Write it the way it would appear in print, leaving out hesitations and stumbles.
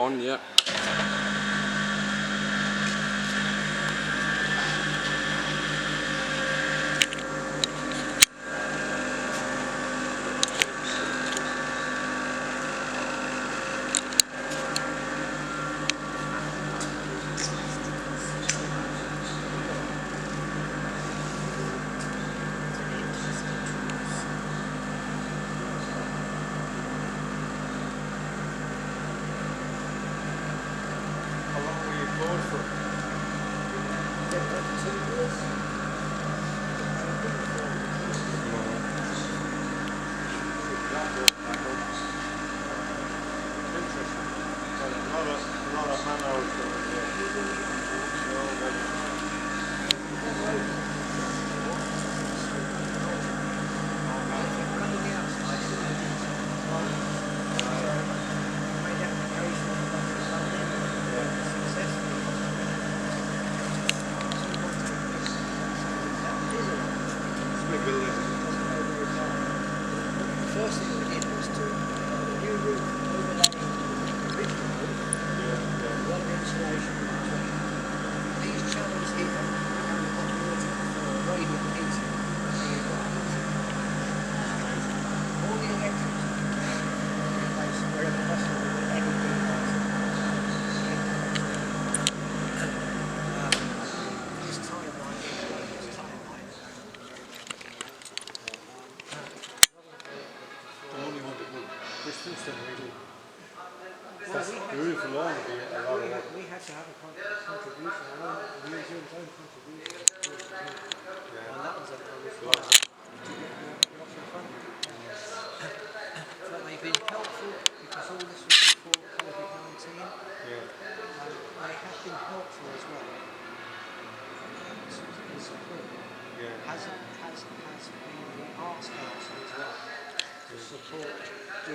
On, yeah. How long were you closed for? Interesting. A lot of man hours going First thing we did was to put a new roof overlaying the original roof, one insulation between these channels here and the hot water for radiant heating. All the electrics in place wherever possible with LED lights. This time line is time line. distance then really. The roof alone would be a lot of work. We had to have a contribution, our own museum's own contribution, and that was a requirement to get the option funding. But they've been helpful because all this was before COVID-19. They have been helpful as well. The support has been the Arts Council as well to support